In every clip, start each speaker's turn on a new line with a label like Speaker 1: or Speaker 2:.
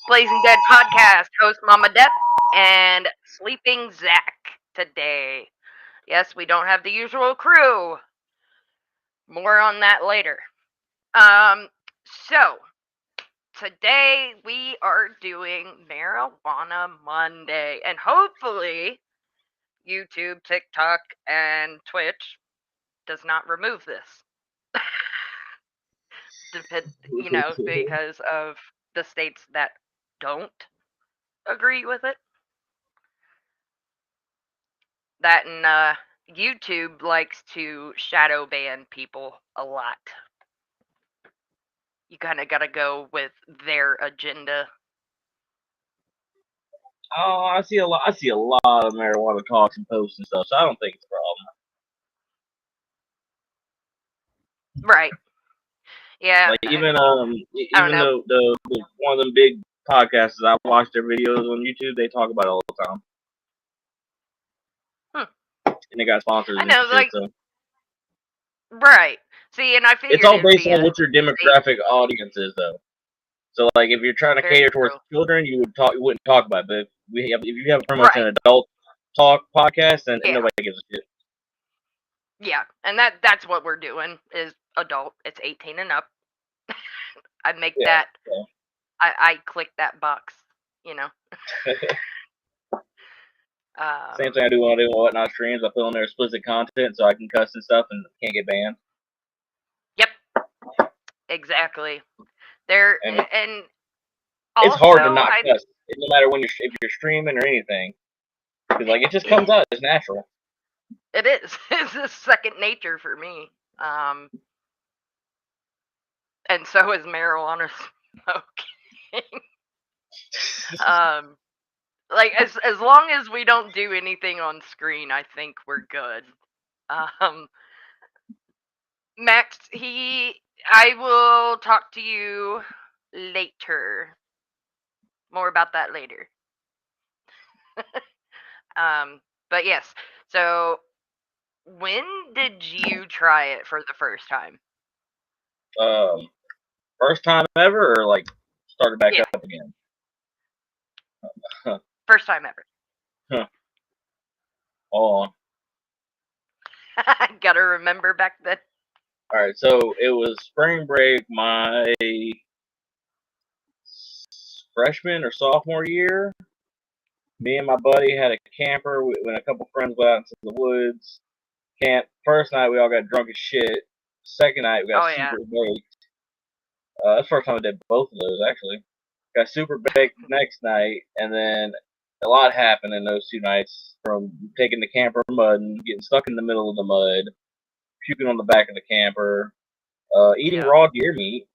Speaker 1: Blazing Dead podcast, host Mama Death and Sleeping Zach today. Yes, we don't have the usual crew. More on that later. So today we are doing Marijuana Monday, and hopefully YouTube, TikTok, and Twitch does not remove this. Because of the states that don't agree with it. That and YouTube likes to shadow ban people a lot. You kind of got to go with their agenda.
Speaker 2: Oh, I see a lot. I see a lot of marijuana talks and posts and stuff, so I don't think it's a problem.
Speaker 1: Right. Yeah.
Speaker 2: Like even
Speaker 1: I don't know.
Speaker 2: though the one of them big podcasts I watch their videos on YouTube, they talk about it all the time. And they got sponsors
Speaker 1: I
Speaker 2: and
Speaker 1: know,
Speaker 2: shit. So
Speaker 1: right. See, and I figured
Speaker 2: it's all
Speaker 1: it'd
Speaker 2: based
Speaker 1: be
Speaker 2: on what your demographic audience is, though. So like if you're trying to
Speaker 1: very
Speaker 2: cater towards
Speaker 1: true.
Speaker 2: children, you wouldn't talk about it. But if you have pretty much an adult talk podcast, then
Speaker 1: Yeah.
Speaker 2: nobody gives a shit.
Speaker 1: Yeah, and that's what we're doing is adult. It's 18 and up. I make that.
Speaker 2: Yeah.
Speaker 1: I click that box. You know.
Speaker 2: Same thing I do when I do whatnot streams. I put on their explicit content so I can cuss and stuff and can't get banned.
Speaker 1: Yep. Exactly. There
Speaker 2: And
Speaker 1: also,
Speaker 2: it's hard to not cuss, no matter if you're streaming or anything, because like it just comes out. It's natural.
Speaker 1: It is. It's just second nature for me. And so is marijuana smoking. Like as long as we don't do anything on screen, I think we're good. Max, I will talk to you later. More about that later. But yes. So, when did you try it for the first time?
Speaker 2: First time ever, or like started back up again?
Speaker 1: First time ever.
Speaker 2: Huh. Hold on.
Speaker 1: Gotta remember back then.
Speaker 2: Alright, so it was spring break my freshman or sophomore year. Me and my buddy had a camper when a couple friends went out into the woods. First night we all got drunk as shit. Second night we got super baked. That's the first time I did both of those actually. Got super baked next night, and then a lot happened in those 2 nights, from taking the camper mud and getting stuck in the middle of the mud, puking on the back of the camper, eating raw deer meat.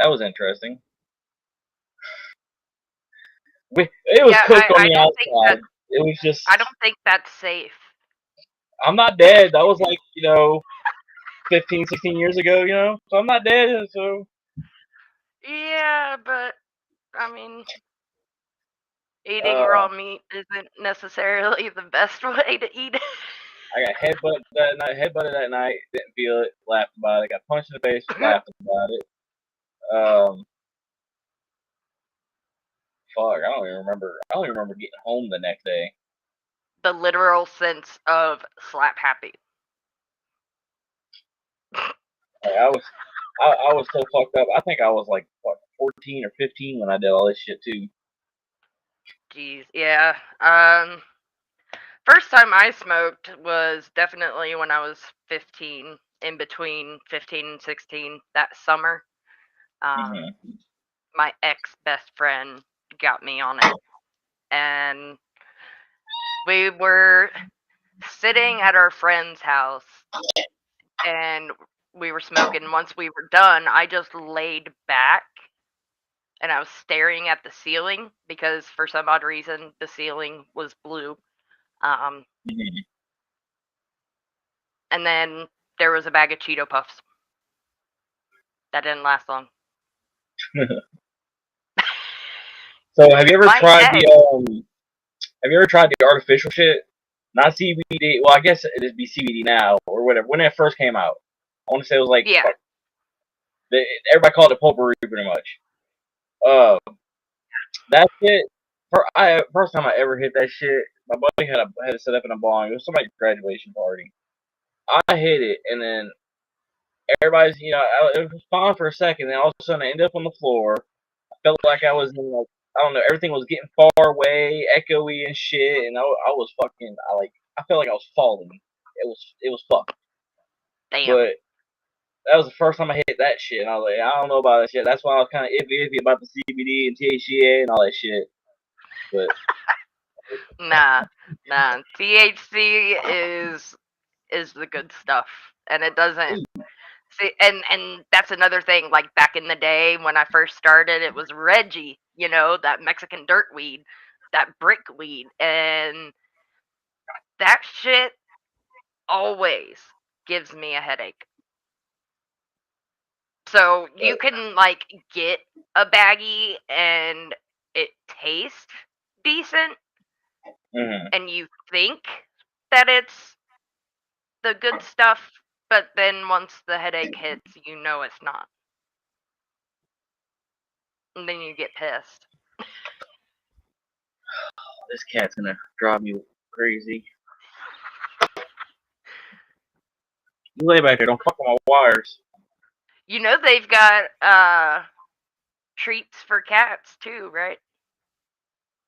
Speaker 2: That was interesting. It was cooked on the outside. It was just.
Speaker 1: I don't think that's safe.
Speaker 2: I'm not dead. That was like 15, 16 years ago. So I'm not dead. So.
Speaker 1: Yeah, but I mean, eating raw meat isn't necessarily the best way to eat it.
Speaker 2: I got headbutted that night, didn't feel it, laughed about it. Got punched in the face, laughed about it. Fuck, I don't even remember getting home the next day.
Speaker 1: The literal sense of slap happy.
Speaker 2: I was so fucked up. I think I was like 14 or 15 when I did all this shit too.
Speaker 1: Jeez, yeah. First time I smoked was definitely when I was 15, in between 15 and 16, that summer. My ex-best friend got me on it. And we were sitting at our friend's house, and we were smoking. Once we were done, I just laid back, and I was staring at the ceiling, because for some odd reason, the ceiling was blue. And then there was a bag of Cheeto Puffs. That didn't last long.
Speaker 2: So have you ever tried the artificial shit? Not CBD. Well, I guess it'd be CBD now or whatever. When it first came out, I want to say it was like everybody called it potpourri pretty much. That shit. First time I ever hit that shit, my buddy had it set up in a bong. It was somebody's graduation party. I hit it, and then everybody's, it was fine for a second. Then all of a sudden, I ended up on the floor. I felt like I was in, like, I don't know, everything was getting far away, echoey and shit, and I was fucking, I felt like I was falling. It was fucked.
Speaker 1: Damn.
Speaker 2: But that was the first time I hit that shit, and I was like, I don't know about that shit. That's why I was kind of iffy about the CBD and THCA and all that shit. But
Speaker 1: Nah. THC is the good stuff, and it doesn't. See, and that's another thing. Like back in the day when I first started, it was Reggie, that Mexican dirt weed, that brick weed, and that shit always gives me a headache. So you can like get a baggie and it tastes decent, and you think that it's the good stuff, but then once the headache hits, it's not. And then you get pissed.
Speaker 2: this cat's gonna drive me crazy. You lay back there, don't fuck with my wires.
Speaker 1: They've got treats for cats too, right?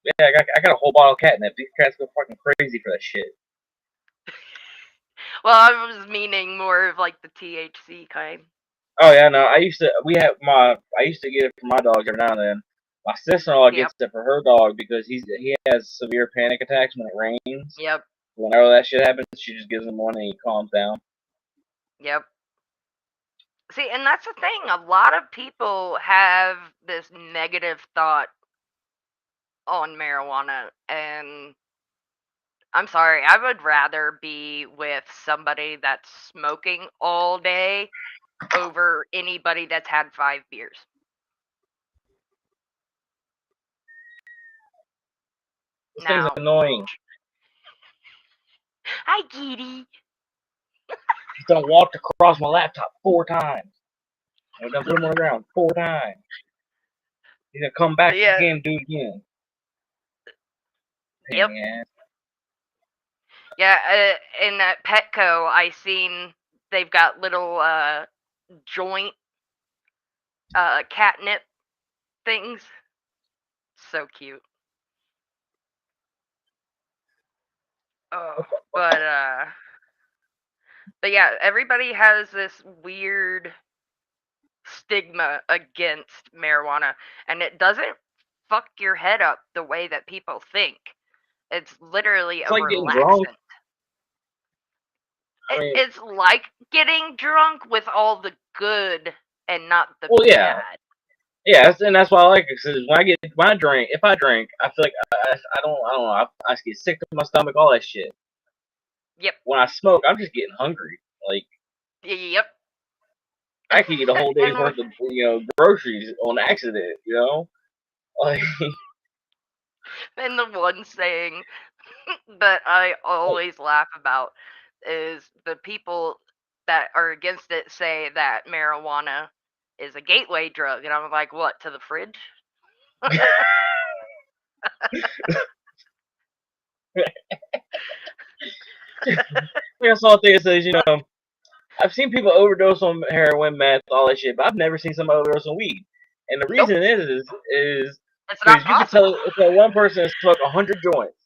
Speaker 2: Yeah, I got a whole bottle of catnip. These cats go fucking crazy for that shit.
Speaker 1: Well, I was meaning more of like the THC kind.
Speaker 2: Oh yeah, no. I used to get it for my dogs every now and then. My sister-in-law gets it for her dog because he has severe panic attacks when it rains.
Speaker 1: Yep.
Speaker 2: Whenever that shit happens, she just gives him one and he calms down.
Speaker 1: Yep. See, and that's the thing. A lot of people have this negative thought on marijuana, and I'm sorry, I would rather be with somebody that's smoking all day over anybody that's had 5 beers.
Speaker 2: This thing's annoying.
Speaker 1: Hi, Kitty.
Speaker 2: He's done walked across my laptop 4 times. I've done put him on the ground 4 times. He's gonna come back again and do it again.
Speaker 1: Yep. Yeah, in that Petco, I seen they've got little joint catnip things. So cute. Oh, but yeah, everybody has this weird stigma against marijuana, and it doesn't fuck your head up the way that people think. It's literally a relaxant. It's like getting drunk with all the good and not the bad.
Speaker 2: Yeah, and that's why I like it. Because when I drink, I feel like I don't know. I get sick to my stomach, all that shit.
Speaker 1: Yep.
Speaker 2: When I smoke, I'm just getting hungry. Like.
Speaker 1: Yep.
Speaker 2: I could eat a whole day's worth of groceries on accident. Like.
Speaker 1: And the one saying that I always laugh about is the people that are against it say that marijuana is a gateway drug, and I'm like, what, to the fridge?
Speaker 2: I saw a thing that says, I've seen people overdose on heroin, meth, all that shit, but I've never seen somebody overdose on weed. And the reason is because you can tell if one person has smoked 100 joints.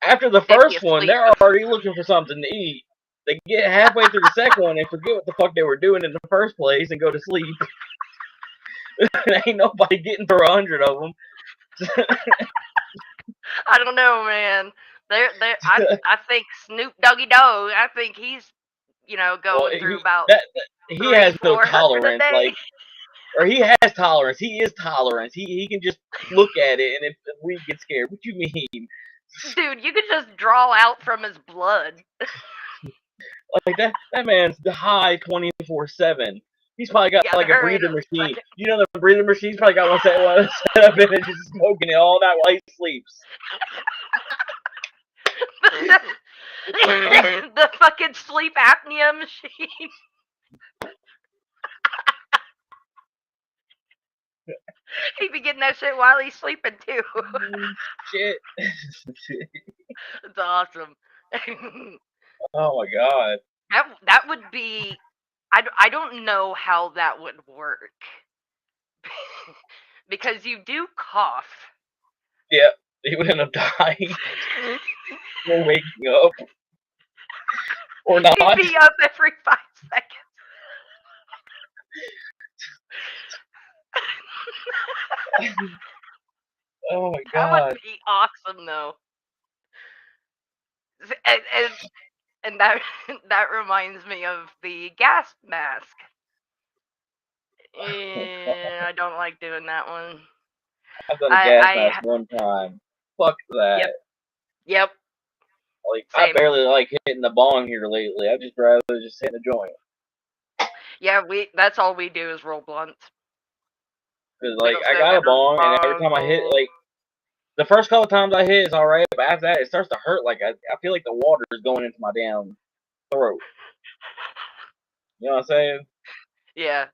Speaker 2: After the first one, they're already looking for something to eat. They get halfway through the second one and forget what the fuck they were doing in the first place and go to sleep. Ain't nobody getting through 100 of them.
Speaker 1: I don't know, man. I think Snoop Doggy Dogg. I think he's, going through about.
Speaker 2: He has no tolerance, or he has tolerance. He is tolerance. He can just look at it, and if we get scared, what you mean?
Speaker 1: Dude, you could just draw out from his blood.
Speaker 2: Like that man's high 24/7. He's probably got like a breathing machine. You know the breathing machine's probably got one set up in it, just smoking it all night while he sleeps.
Speaker 1: The fucking sleep apnea machine. He be getting that shit while he's sleeping too.
Speaker 2: Shit.
Speaker 1: It's awesome.
Speaker 2: Oh my god.
Speaker 1: That would be. I don't know how that would work because you do cough.
Speaker 2: Yeah, he would end up dying or waking up or not.
Speaker 1: He'd be up every 5 seconds.
Speaker 2: Oh my
Speaker 1: That would
Speaker 2: god.
Speaker 1: be awesome though. And that that reminds me of the gas mask. I don't like doing that one.
Speaker 2: I've done a gas
Speaker 1: I
Speaker 2: mask one time. Fuck that.
Speaker 1: Yep.
Speaker 2: Like, I
Speaker 1: Same.
Speaker 2: barely like hitting the bong here lately. I just rather just hit the joint.
Speaker 1: Yeah, that's all we do is roll blunts.
Speaker 2: Cause
Speaker 1: We
Speaker 2: like
Speaker 1: don't
Speaker 2: I
Speaker 1: smoke
Speaker 2: got a
Speaker 1: ever
Speaker 2: bong, and every time I hit, like the first couple times I hit, it's all right, but after that, it starts to hurt. Like I feel like the water is going into my damn throat. You know what I'm saying?
Speaker 1: Yeah.
Speaker 2: So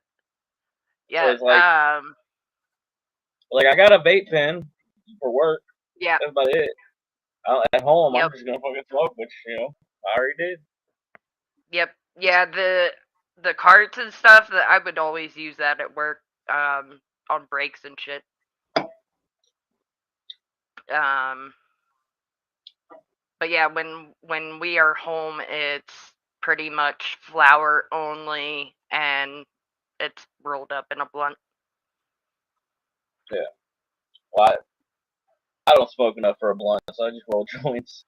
Speaker 1: Yeah.
Speaker 2: it's like I got a vape pen for work.
Speaker 1: Yeah.
Speaker 2: That's about it. At home, I'm
Speaker 1: Yep.
Speaker 2: just gonna fucking smoke, which I already did.
Speaker 1: Yep. Yeah, the carts and stuff that I would always use that at work, on breaks and shit. But yeah, when we are home, it's pretty much flour only, and it's rolled up in a blunt.
Speaker 2: Yeah. Well, I don't smoke enough for a blunt, so I just roll joints.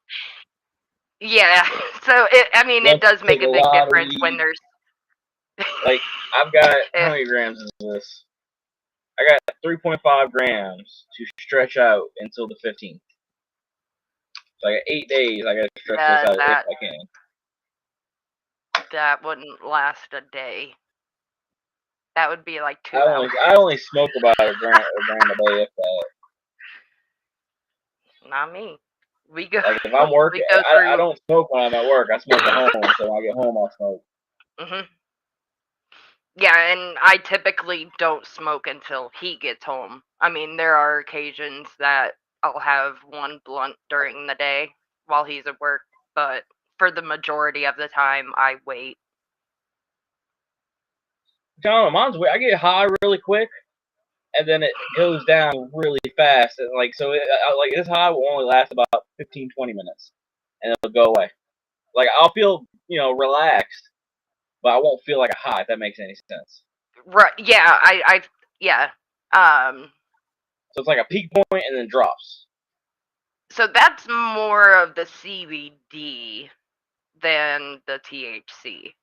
Speaker 1: Yeah, so it does make
Speaker 2: Take
Speaker 1: a
Speaker 2: a
Speaker 1: big
Speaker 2: lot of
Speaker 1: difference when
Speaker 2: weed.
Speaker 1: there's
Speaker 2: Like I've got how
Speaker 1: Eh,
Speaker 2: many grams is this? I got 3.5 grams to stretch out until the 15th. So I got 8 days. I gotta stretch this out if
Speaker 1: that
Speaker 2: I can.
Speaker 1: that wouldn't last a day. That would be like 2
Speaker 2: I
Speaker 1: hours.
Speaker 2: only smoke about a gram a day if that.
Speaker 1: Not me. We go
Speaker 2: Like if I'm working,
Speaker 1: we go
Speaker 2: I
Speaker 1: through.
Speaker 2: don't smoke when I'm at work. I smoke at home. So when I get home, I'll smoke.
Speaker 1: Mhm. Yeah, and I typically don't smoke until he gets home. I mean, there are occasions that I'll have one blunt during the day while he's at work, but for the majority of the time, I wait.
Speaker 2: I don't know. Mine's weird. I get high really quick, and then it goes down really fast. And like so, like this high will only last about 15, 20 minutes, and it'll go away. Like I'll feel relaxed, but I won't feel like a high. If that makes any sense.
Speaker 1: Right? Yeah, yeah. Um,
Speaker 2: So it's like a peak point and then drops.
Speaker 1: so that's more of the CBD than the THC.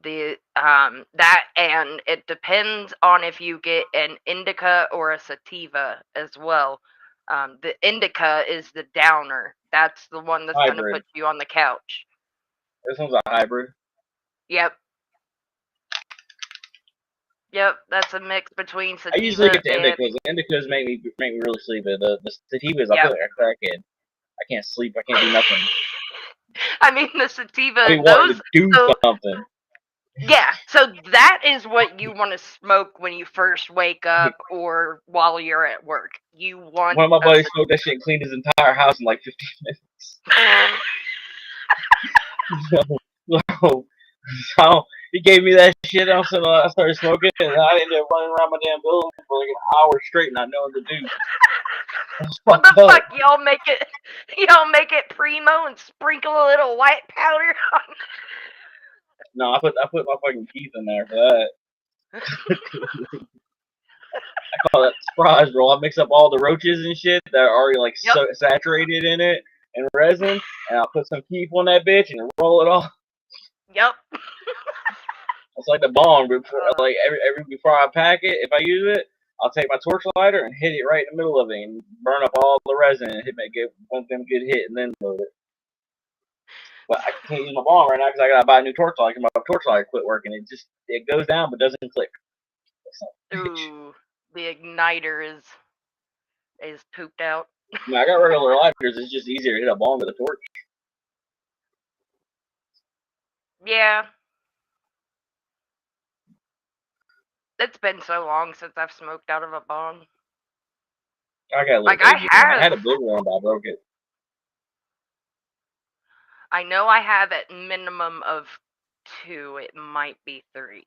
Speaker 1: That, and it depends on if you get an indica or a sativa as well. The indica is the downer. That's the one that's going to
Speaker 2: Hybrid.
Speaker 1: put you on the couch.
Speaker 2: This one's a hybrid.
Speaker 1: Yep. Yep, that's a mix between
Speaker 2: I usually
Speaker 1: sativa
Speaker 2: get the
Speaker 1: and
Speaker 2: indicas. The indicas make me really sleepy. The sativas, I
Speaker 1: yep.
Speaker 2: feel like a crackhead. I can't sleep. I can't do nothing.
Speaker 1: I mean the sativa,
Speaker 2: I be wanting
Speaker 1: those
Speaker 2: to do
Speaker 1: so
Speaker 2: something.
Speaker 1: yeah, so that is what you want to smoke when you first wake up or while you're at work. You want
Speaker 2: One of my
Speaker 1: a
Speaker 2: buddies smoked that shit and cleaned his entire house in like 15 minutes. So he gave me that shit. I started smoking, and I ended up running around my damn building for like an hour straight, not knowing what to do.
Speaker 1: What the fuck? Y'all make it primo and sprinkle a little white powder on.
Speaker 2: No, I put my fucking teeth in there for that. I call that surprise roll. I mix up all the roaches and shit that are already like
Speaker 1: Yep.
Speaker 2: saturated in it and resin, and I'll put some keef on that bitch and roll it off.
Speaker 1: Yep.
Speaker 2: It's like the bong. Like before I pack it, if I use it, I'll take my torch lighter and hit it right in the middle of it and burn up all the resin and get one of them good hit and then load it. But I can't use my bong right now because I gotta buy a new torch lighter. My torch lighter quit working. It goes down but doesn't click.
Speaker 1: Ooh, the igniter is pooped out.
Speaker 2: I mean, I got regular lighters. It's just easier to hit a bong with a torch.
Speaker 1: Yeah. It's been so long since I've smoked out of a bong.
Speaker 2: I got a little
Speaker 1: Like, I
Speaker 2: baby one. I had a
Speaker 1: have.
Speaker 2: big one, but I broke it.
Speaker 1: I know I have at minimum of 2. It might be 3.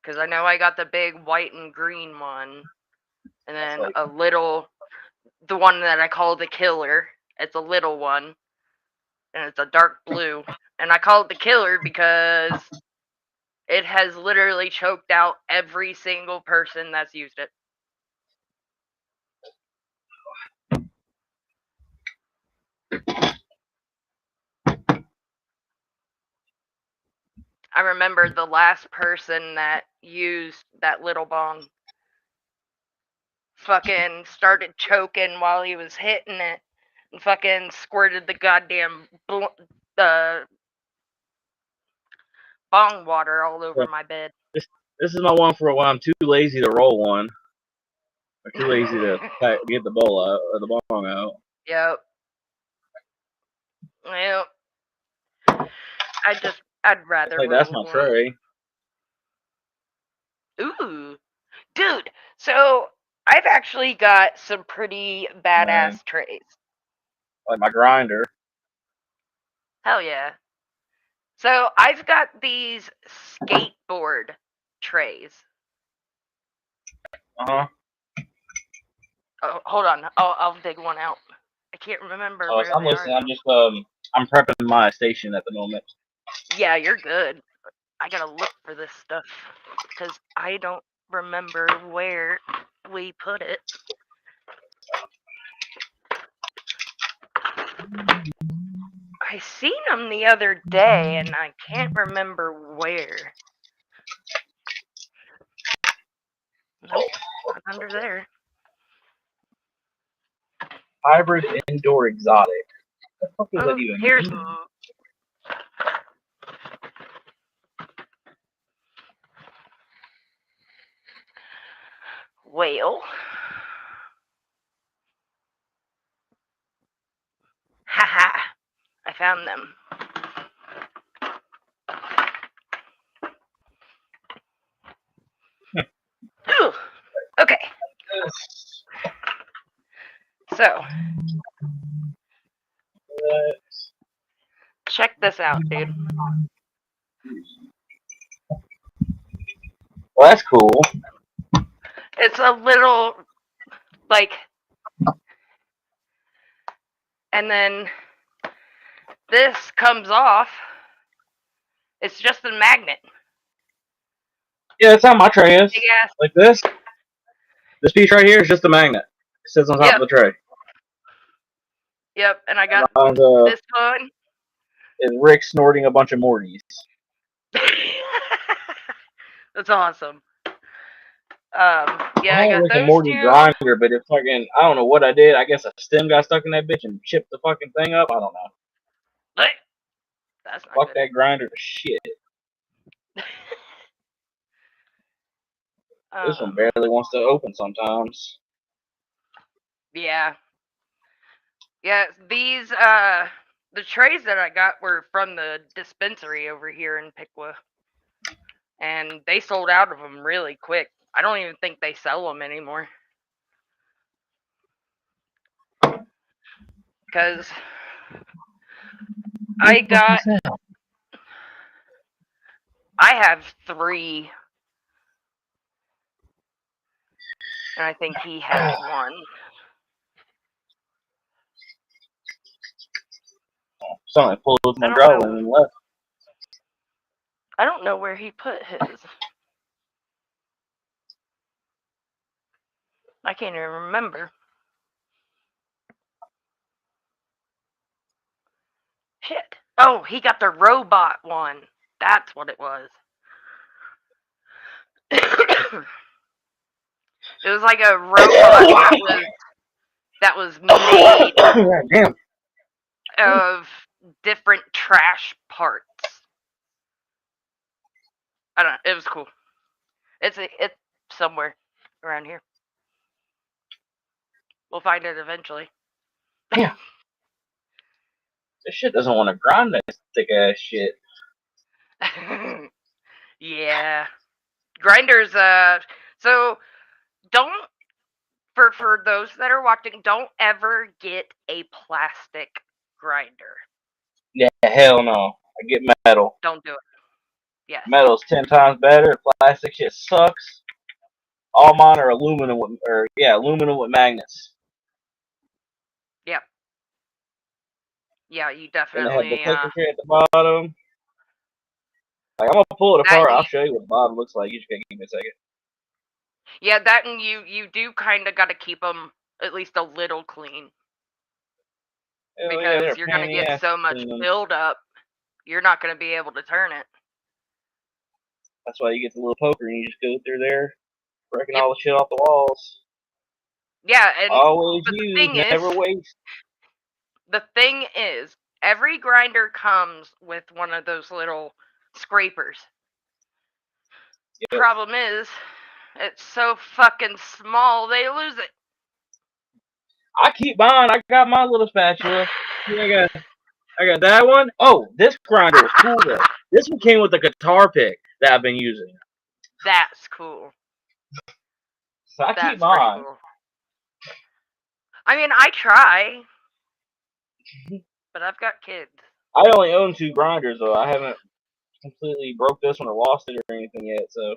Speaker 1: Because I know I got the big white and green one. And then
Speaker 2: like-
Speaker 1: a little, the one that I call the killer. It's a little one. And it's a dark blue. And I call it the killer because it has literally choked out every single person that's used it. I remember the last person that used that little bong fucking started choking while he was hitting it and fucking squirted the goddamn bong water all over my bed.
Speaker 2: This is my one for when I'm too lazy to roll one. Or too lazy to get the bowl out or the bong out.
Speaker 1: Yep. Well, I'd rather
Speaker 2: Like that's my
Speaker 1: roll one.
Speaker 2: tray.
Speaker 1: Ooh, dude. So I've actually got some pretty badass trays.
Speaker 2: Like my grinder.
Speaker 1: Hell yeah. So I've got these skateboard trays.
Speaker 2: Uh-huh.
Speaker 1: Oh, hold on. I'll dig one out. I can't remember where
Speaker 2: I'm
Speaker 1: they
Speaker 2: listening.
Speaker 1: are.
Speaker 2: I'm just I'm prepping my station at the moment.
Speaker 1: Yeah, you're good. I gotta look for this stuff because I don't remember where we put it. I seen them the other day and I can't remember where. Nope, not under there.
Speaker 2: Hybrid indoor exotic. What the fuck does
Speaker 1: Oh,
Speaker 2: that even
Speaker 1: here's.
Speaker 2: mean?
Speaker 1: Well. Haha. I found them. Ooh, okay. So, check this out, dude.
Speaker 2: Well, that's cool.
Speaker 1: It's a little, like, and then this comes off. It's just a magnet.
Speaker 2: Yeah, that's how my tray is.
Speaker 1: Big ass.
Speaker 2: Like this. This piece right here is just a magnet. It sits on top of the tray.
Speaker 1: Yep, and I got this one.
Speaker 2: Is Rick snorting a bunch of Mortys.
Speaker 1: That's awesome. Yeah,
Speaker 2: I
Speaker 1: I got
Speaker 2: Rick and
Speaker 1: those
Speaker 2: Morty
Speaker 1: 2.
Speaker 2: grinder, but it's fucking, I don't know what I did. I guess a stem got stuck in that bitch and chipped the fucking thing up. I don't know.
Speaker 1: That's not
Speaker 2: Fuck
Speaker 1: good.
Speaker 2: that grinder to shit. This one barely wants to open sometimes.
Speaker 1: Yeah. Yeah, these the trays that I got were from the dispensary over here in Piqua. And they sold out of them really quick. I don't even think they sell them anymore. Because I have 3. And I think he has 1.
Speaker 2: Something pulled with my drawer and left.
Speaker 1: I don't know where he put his. I can't even remember. Shit. Oh, he got the robot one. That's what it was. It was like a robot that was made
Speaker 2: Damn.
Speaker 1: of different trash parts. I don't know. It was cool. It's somewhere around here. We'll find it eventually.
Speaker 2: Yeah. This shit doesn't want to grind that thick ass shit.
Speaker 1: Yeah. Grinders, so don't, for those that are watching, don't ever get a plastic grinder.
Speaker 2: Yeah, hell no. I get metal.
Speaker 1: Don't do it. Yes.
Speaker 2: Metal's 10 times better. Plastic shit sucks. All mine are aluminum aluminum with magnets.
Speaker 1: Yep. Yeah, you
Speaker 2: And they have the
Speaker 1: definitely,
Speaker 2: protector tray at the bottom. Like, I'm gonna pull it
Speaker 1: that
Speaker 2: apart.
Speaker 1: and
Speaker 2: I'll
Speaker 1: you,
Speaker 2: show you what the bottom looks like. You just gotta give me a second.
Speaker 1: yeah, that and you do kind of got to keep them at least a little clean,
Speaker 2: Hell yeah, they're
Speaker 1: because
Speaker 2: a
Speaker 1: you're
Speaker 2: pain
Speaker 1: gonna
Speaker 2: in the
Speaker 1: get
Speaker 2: ass
Speaker 1: so
Speaker 2: to
Speaker 1: much
Speaker 2: clean them.
Speaker 1: buildup, you're not gonna be able to turn it.
Speaker 2: That's why you get the little poker and you just go through there, breaking
Speaker 1: Yep.
Speaker 2: all the shit off the walls.
Speaker 1: Yeah, and
Speaker 2: Always
Speaker 1: but
Speaker 2: use, never waste.
Speaker 1: the thing is, every grinder comes with one of those little scrapers.
Speaker 2: Yep.
Speaker 1: Problem is, it's so fucking small, they lose it.
Speaker 2: I keep mine. I got my little spatula. Yeah, I got that one. Oh, this grinder was cool though. This one came with a guitar pick that I've been using.
Speaker 1: That's cool.
Speaker 2: So I keep
Speaker 1: That's pretty
Speaker 2: mine.
Speaker 1: cool. I mean, I try, but I've got kids.
Speaker 2: I only own 2 grinders though. I haven't completely broke this one or lost it or anything yet. So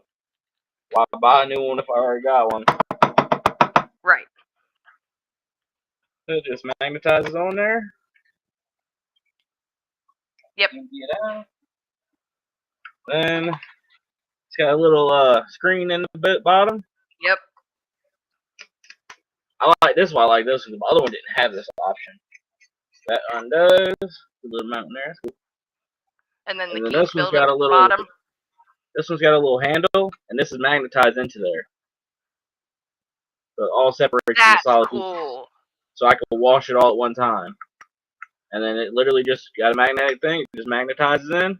Speaker 2: why buy a new one if I already got one?
Speaker 1: Right.
Speaker 2: It just magnetizes on there.
Speaker 1: Yep.
Speaker 2: Empty it out. Then it's got a little screen in the bottom.
Speaker 1: Yep.
Speaker 2: I like this one. I like this one. The other one didn't have this option. That undoes. The little mountain there. Cool.
Speaker 1: And then the
Speaker 2: And then
Speaker 1: keys
Speaker 2: this one's
Speaker 1: build up
Speaker 2: got a
Speaker 1: at the
Speaker 2: little.
Speaker 1: bottom.
Speaker 2: This one's got a little handle, and this is magnetized into there. So it all separates into
Speaker 1: That's
Speaker 2: solid pieces.
Speaker 1: cool.
Speaker 2: So I can wash it all at one time. And then it literally just got a magnetic thing. It just magnetizes in.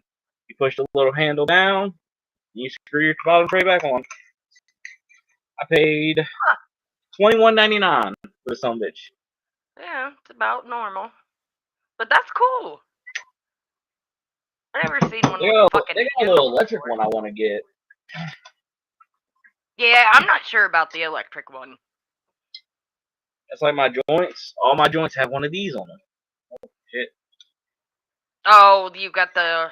Speaker 2: You push the little handle down. And you screw your bottom tray back on. I paid $21.99 for the son bitch.
Speaker 1: Yeah, it's about normal. But that's cool. I've never seen one with a fucking
Speaker 2: They got a
Speaker 1: handle
Speaker 2: little electric
Speaker 1: before.
Speaker 2: one I want to get.
Speaker 1: Yeah, I'm not sure about the electric one.
Speaker 2: It's like my joints. All my joints have one of these on them. Oh, shit.
Speaker 1: Oh, you got the.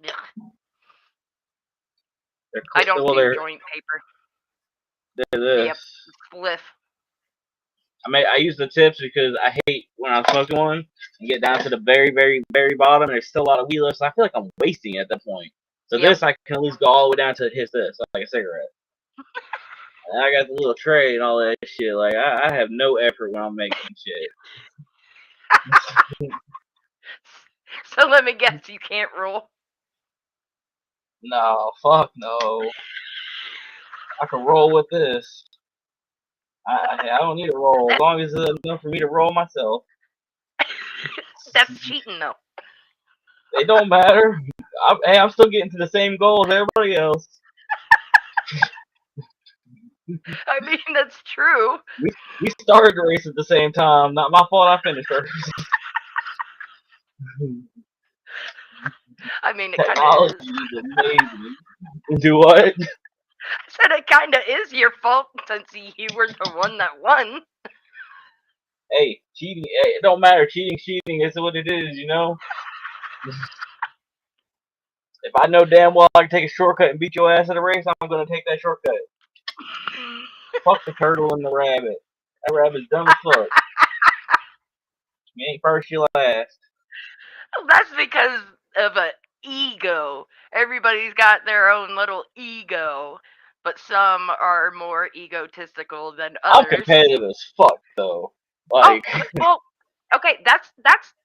Speaker 1: Yeah. I don't do joint paper.
Speaker 2: They're this.
Speaker 1: Yep. Spliff.
Speaker 2: I use the tips because I hate when I'm smoking one and get down to the very, very, very bottom and there's still a lot of weed left, so I feel like I'm wasting it at that point. So
Speaker 1: Yep.
Speaker 2: this I can at least go all the way down to hit this, like a cigarette. And I got the little tray and all that shit. Like I have no effort when I'm making shit.
Speaker 1: So let me guess, you can't roll.
Speaker 2: No, fuck no. I can roll with this. I don't need to roll as long as it's enough for me to roll myself.
Speaker 1: That's cheating, though.
Speaker 2: It don't matter. I'm still getting to the same goal as everybody else.
Speaker 1: I mean, that's true.
Speaker 2: We started the race at the same time. Not my fault I finished first.
Speaker 1: I mean, it kind of
Speaker 2: Technology
Speaker 1: is.
Speaker 2: is amazing. Do what?
Speaker 1: I said it kind of is your fault since you were the one that won.
Speaker 2: Hey, cheating. Hey, it don't matter. Cheating is what it is, you know? If I know damn well I can take a shortcut and beat your ass at a race, I'm going to take that shortcut. Fuck the turtle and the rabbit. That rabbit's dumb as fuck. You ain't first, you last.
Speaker 1: That's because of an ego. Everybody's got their own little ego, but some are more egotistical than others.
Speaker 2: I'm competitive as fuck, though. Like,
Speaker 1: oh, well, okay, that's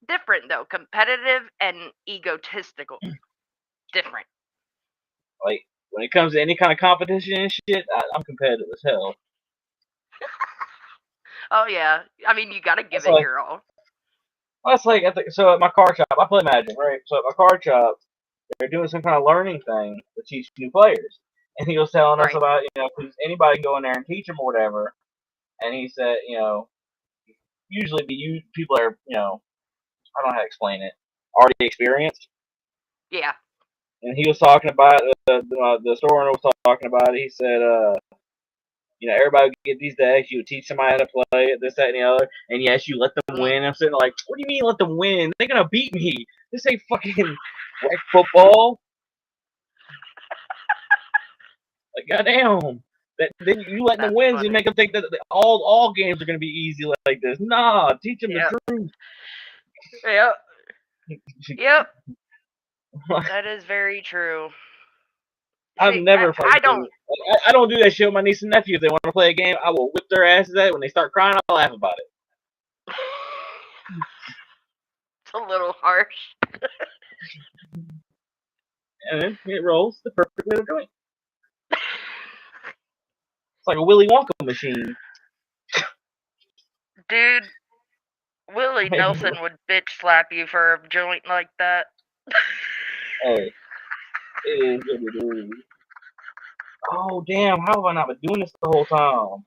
Speaker 1: different though. Competitive and egotistical, different.
Speaker 2: Like when it comes to any kind of competition and shit, I'm competitive as hell.
Speaker 1: Oh yeah, I mean you gotta give
Speaker 2: That's
Speaker 1: it your all.
Speaker 2: That's like so at my car shop, I play Magic, right? So at my car shop, they're doing some kind of learning thing to teach new players, and he was telling us
Speaker 1: Right.
Speaker 2: about because anybody can go in there and teach them or whatever, and he said usually people are I don't know how to explain it, already experienced.
Speaker 1: Yeah.
Speaker 2: and he was talking about the store owner was talking about it. He said, everybody would get these decks. You would teach somebody how to play it, this, that, and the other. And yes, you let them win. I'm sitting like, what do you mean let them win? They're gonna beat me. This ain't fucking rec football. Like, goddamn. Then you letting them win, you make them think that all games are gonna be easy like this. Nah, teach them the truth.
Speaker 1: Yep. Yep. That is very true.
Speaker 2: I've never. I don't do that shit with my niece and nephew. If they want to play a game, I will whip their asses at it. When they start crying, I'll laugh about it.
Speaker 1: It's a little harsh.
Speaker 2: And then it rolls the perfect little joint. It's like a Willy Wonka machine.
Speaker 1: Dude, Willie Nelson would bitch slap you for a joint like that.
Speaker 2: Oh, it is what it is. Oh, damn, how have I not been doing this the whole time?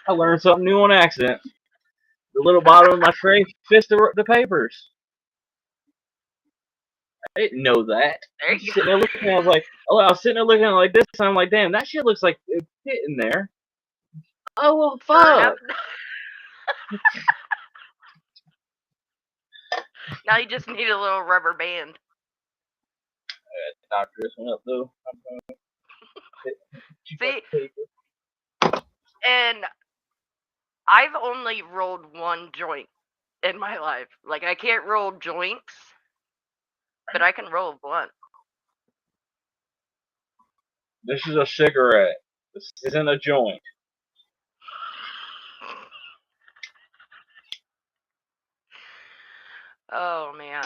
Speaker 2: I learned something new on accident. The little bottom of my tray fits the papers. I didn't know that.
Speaker 1: There you
Speaker 2: sitting there looking, I was sitting there looking at it like this, and I'm like, damn, that shit looks like it fit in there. Oh, well, fuck.
Speaker 1: Now you just need a little rubber band.
Speaker 2: I had to knock this one up, though.
Speaker 1: See, and I've only rolled one joint in my life. Like, I can't roll joints, but I can roll a blunt.
Speaker 2: This is a cigarette. This isn't a joint.
Speaker 1: Oh, man.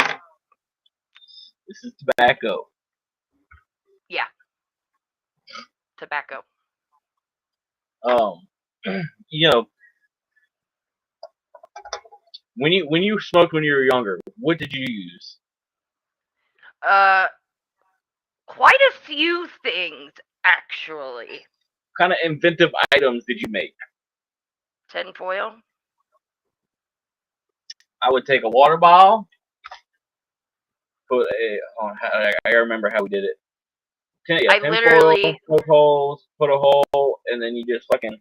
Speaker 2: This is tobacco.
Speaker 1: Yeah. Tobacco.
Speaker 2: When you smoked when you were younger, what did you use?
Speaker 1: Quite a few things, actually.
Speaker 2: What kind of inventive items did you make?
Speaker 1: Tinfoil.
Speaker 2: I would take a water bottle. I remember how we did it.
Speaker 1: I literally
Speaker 2: poke holes, put a hole, and then you just fucking.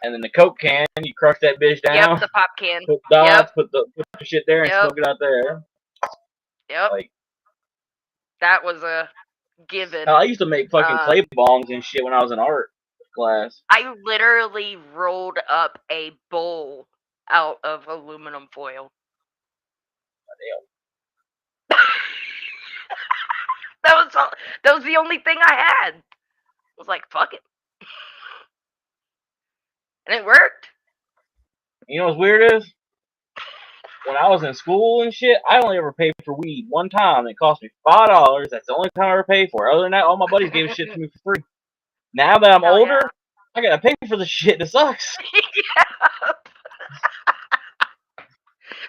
Speaker 2: And then the Coke can, you crush that bitch down.
Speaker 1: Yep, the pop can.
Speaker 2: Put dots, put the shit there, and smoke it out there.
Speaker 1: Yep. Like, that was a given.
Speaker 2: I used to make fucking clay bongs and shit when I was in art class.
Speaker 1: I literally rolled up a bowl out of aluminum foil. That was the only thing I had. I was like, fuck it. And it worked.
Speaker 2: You know what's weird is? When I was in school and shit, I only ever paid for weed one time. It cost me $5. That's the only time I ever paid for it. Other than that, all my buddies gave shit to me for free. Now that I'm older, I gotta pay for the shit. It sucks.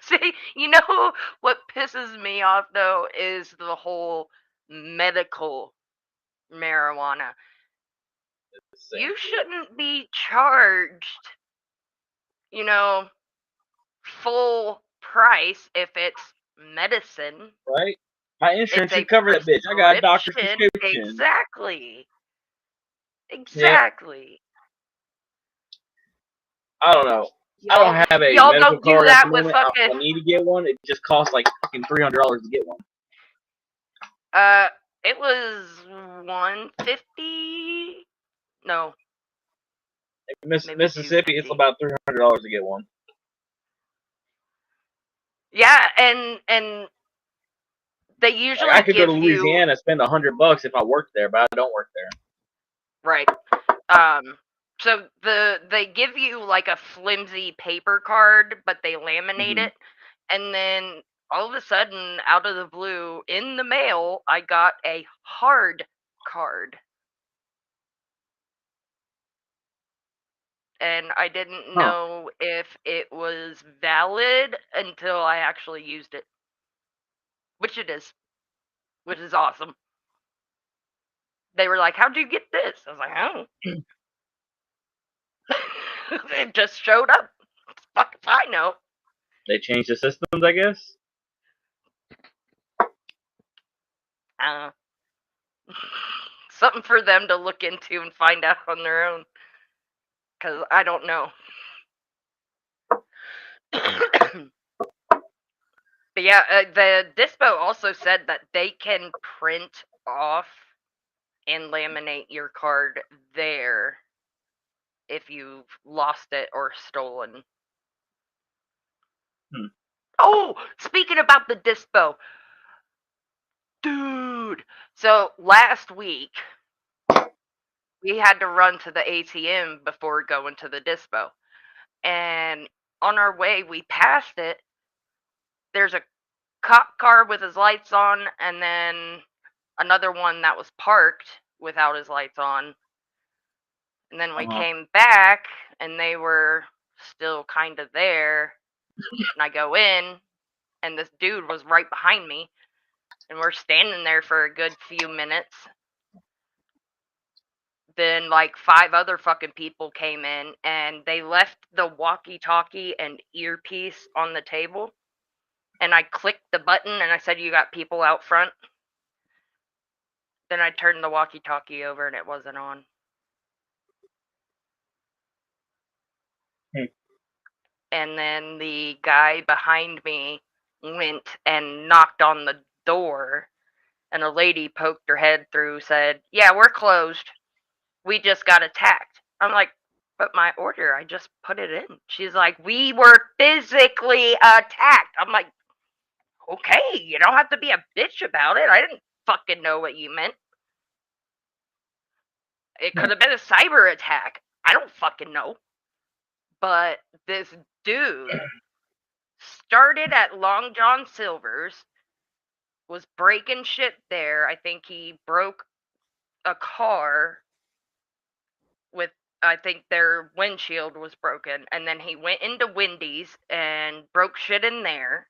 Speaker 1: See, you know what pisses me off though is the whole medical marijuana. You shouldn't be charged, full price if it's medicine.
Speaker 2: Right? My insurance should cover that bitch. I got a doctor's prescription.
Speaker 1: Exactly.
Speaker 2: I don't know. I don't have a medical card at the moment. I need to get one. It just costs like fucking $300 to get one.
Speaker 1: It was $150. No.
Speaker 2: Mississippi, it's about $300 to get one.
Speaker 1: Yeah, and they usually
Speaker 2: I could go to Louisiana, spend $100 if I worked there, but I don't work there.
Speaker 1: Right. So they give you like a flimsy paper card, but they laminate it, and then all of a sudden, out of the blue, in the mail, I got a hard card. And I didn't know if it was valid until I actually used it. Which it is. Which is awesome. They were like, how'd you get this? I was like, I don't know. It just showed up. Fuck if I know.
Speaker 2: They changed the systems, I guess?
Speaker 1: Something for them to look into and find out on their own. Because I don't know. But yeah, the Dispo also said that they can print off and laminate your card there if you've lost it or stolen. Oh, speaking about the Dispo, dude. So last week we had to run to the ATM before going to the Dispo, and on our way we passed it. There's a cop car with his lights on, and then another one that was parked without his lights on. And then we came back, and they were still kind of there. And I go in, and this dude was right behind me, and we're standing there for a good few minutes. Then like 5 other fucking people came in, and they left the walkie-talkie and earpiece on the table. And I clicked the button, and I said, "You got people out front?" Then I turned the walkie-talkie over, and it wasn't on. And then the guy behind me went and knocked on the door, and a lady poked her head through, said, "Yeah, we're closed. We just got attacked." I'm like, "But my order, I just put it in." She's like, "We were physically attacked." I'm like, "Okay, you don't have to be a bitch about it. I didn't fucking know what you meant. It could have been a cyber attack. I don't fucking know." But this dude started at Long John Silver's, was breaking shit there. I think he broke a car with, I think their windshield was broken, and then he went into Wendy's and broke shit in there,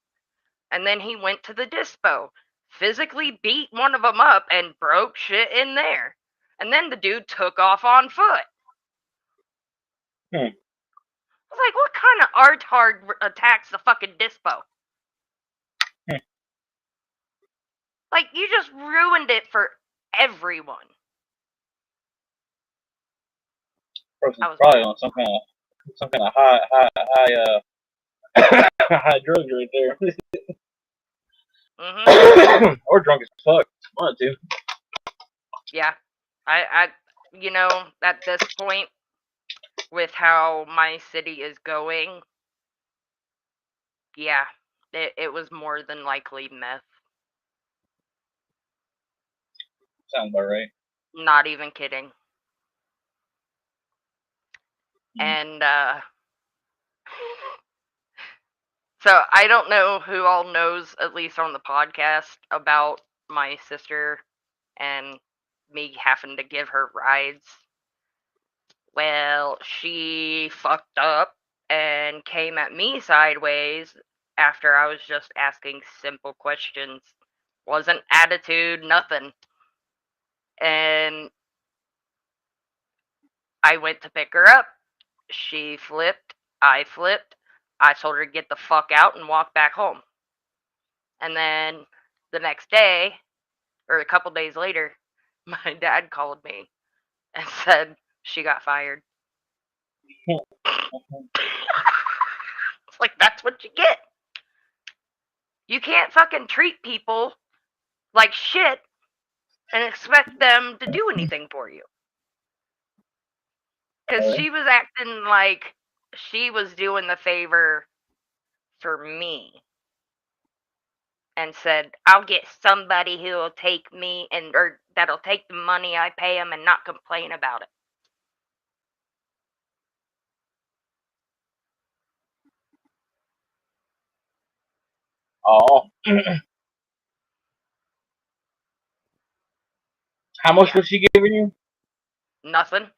Speaker 1: and then he went to the Dispo, physically beat one of them up and broke shit in there, and then the dude took off on foot. I was like, what kind of art-hard attacks the fucking Dispo? Like, you just ruined it for everyone.
Speaker 2: Person's probably on some kind of high high drugs right there. Or drunk as fuck. One or two.
Speaker 1: Yeah. I at this point, with how my city is going, yeah, it was more than likely meth.
Speaker 2: Sounds about right.
Speaker 1: Not even kidding. And so I don't know who all knows, at least on the podcast, about my sister and me having to give her rides. Well, she fucked up and came at me sideways after I was just asking simple questions. Wasn't attitude, nothing. And I went to pick her up. She flipped. I flipped. I told her to get the fuck out and walk back home. And then the next day, or a couple days later, my dad called me and said she got fired. It's like, that's what you get. You can't fucking treat people like shit and expect them to do anything for you. Because she was acting like she was doing the favor for me. And said, "I'll get somebody who will take me or that'll take the money I pay them and not complain about it."
Speaker 2: Oh. How much was she giving you?
Speaker 1: Nothing.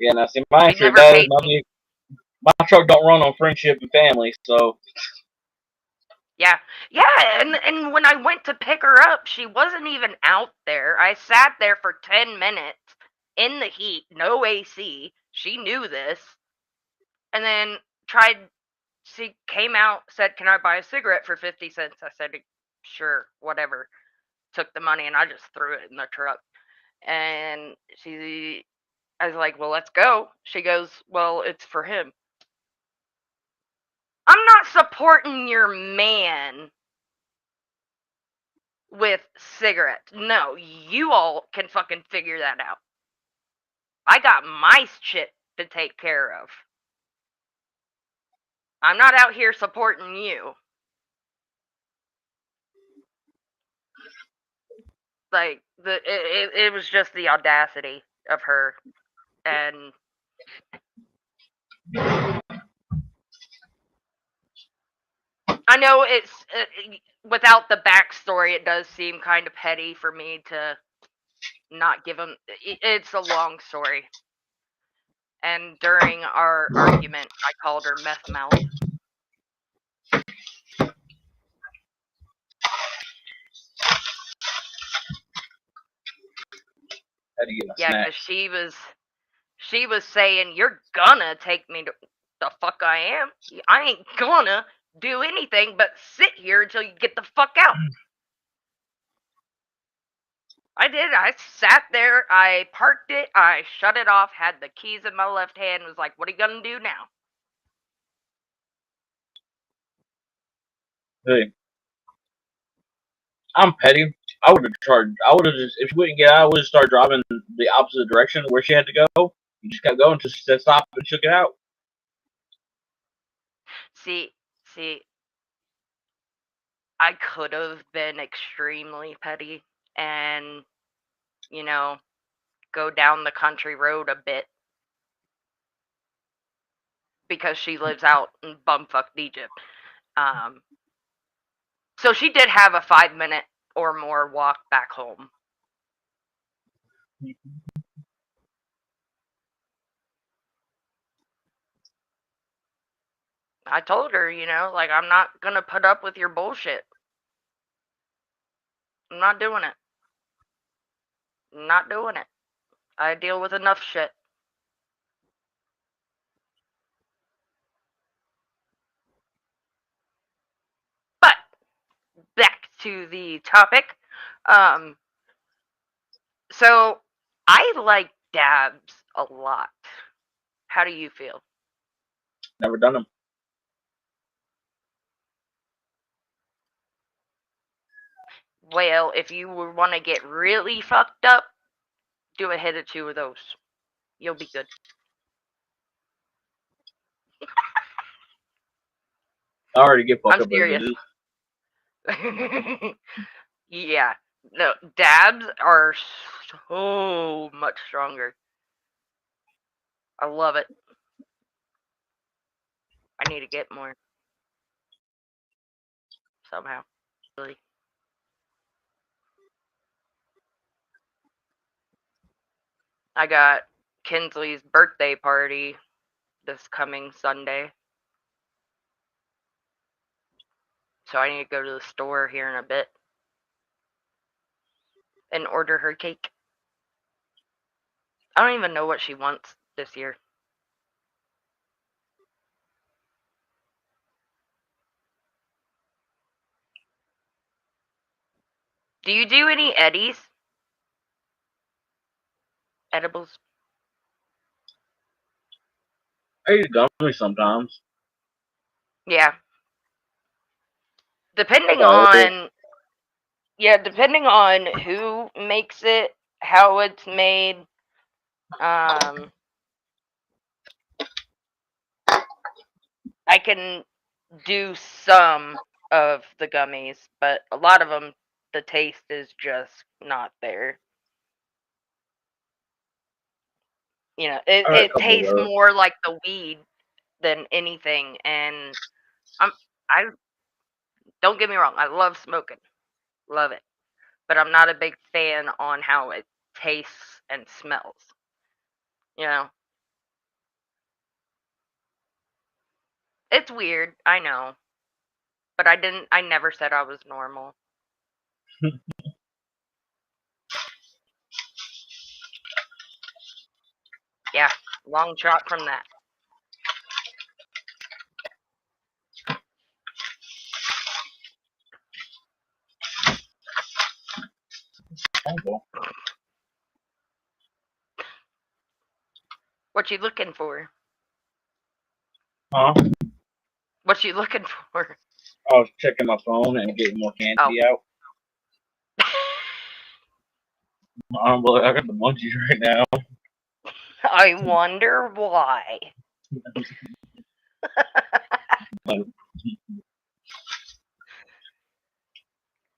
Speaker 2: Yeah, now see, my
Speaker 1: She
Speaker 2: answer to
Speaker 1: never
Speaker 2: that is
Speaker 1: paid me.
Speaker 2: my truck don't run on friendship and family, so.
Speaker 1: Yeah. Yeah, and when I went to pick her up, she wasn't even out there. I sat there for 10 minutes in the heat, no AC. She knew this. And then she came out, said, "Can I buy a cigarette for 50 cents?" I said, "Sure, whatever." took the money and I just threw it in the truck. And I was like, well, let's go. She goes, well, it's for him. I'm not supporting your man with cigarettes. No, you all can fucking figure that out. I got my shit to take care of. I'm not out here supporting you. Like it was just the audacity of her, and I know it's without the backstory, it does seem kind of petty for me to not give him. It's a long story, and during our argument, I called her meth mouth.
Speaker 2: Had to get my
Speaker 1: Yeah,
Speaker 2: snack.
Speaker 1: because she was saying, "You're gonna take me to the fuck I am. I ain't gonna do anything but sit here until you get the fuck out." I did. I sat there. I parked it. I shut it off. Had the keys in my left hand. Was like, "What are you gonna do now?"
Speaker 2: Hey, I'm petty. I would have charged. I would have just, if she wouldn't get out, I would have started driving the opposite direction where she had to go. You just kept going until she said stop and shook it out.
Speaker 1: See, I could have been extremely petty and, go down the country road a bit because she lives out in bumfuck Egypt. So she did have a 5-minute or more walk back home. I told her, like, I'm not gonna put up with your bullshit. I'm not doing it. I'm not doing it. I deal with enough shit. But back to the topic. So I like dabs a lot. How do you feel?
Speaker 2: Never done them.
Speaker 1: Well, if you want to get really fucked up, do a hit or two of those. You'll be good.
Speaker 2: I already get fucked
Speaker 1: I'm
Speaker 2: up
Speaker 1: serious.
Speaker 2: as it is.
Speaker 1: Yeah. No, dabs are so much stronger. I love it. I need to get more. Somehow. Really. I got Kinsley's birthday party this coming Sunday. So I need to go to the store here in a bit and order her cake. I don't even know what she wants this year. Do you do any Eddies? Edibles?
Speaker 2: I eat gummies sometimes.
Speaker 1: Yeah. Depending
Speaker 2: About it.
Speaker 1: on who makes it, how it's made, I can do some of the gummies, but a lot of them, the taste is just not there.
Speaker 2: I had a
Speaker 1: It
Speaker 2: couple of
Speaker 1: tastes
Speaker 2: those.
Speaker 1: more like the weed than anything, and I don't get me wrong, I love smoking, love it, but I'm not a big fan on how it tastes and smells. You know, it's weird, I know, but I never said I was normal. Yeah, long shot from that.
Speaker 2: thankful.
Speaker 1: What you looking for?
Speaker 2: Huh?
Speaker 1: What you looking for?
Speaker 2: I was checking my phone and getting more candy out. I got the munchies right now.
Speaker 1: I wonder why.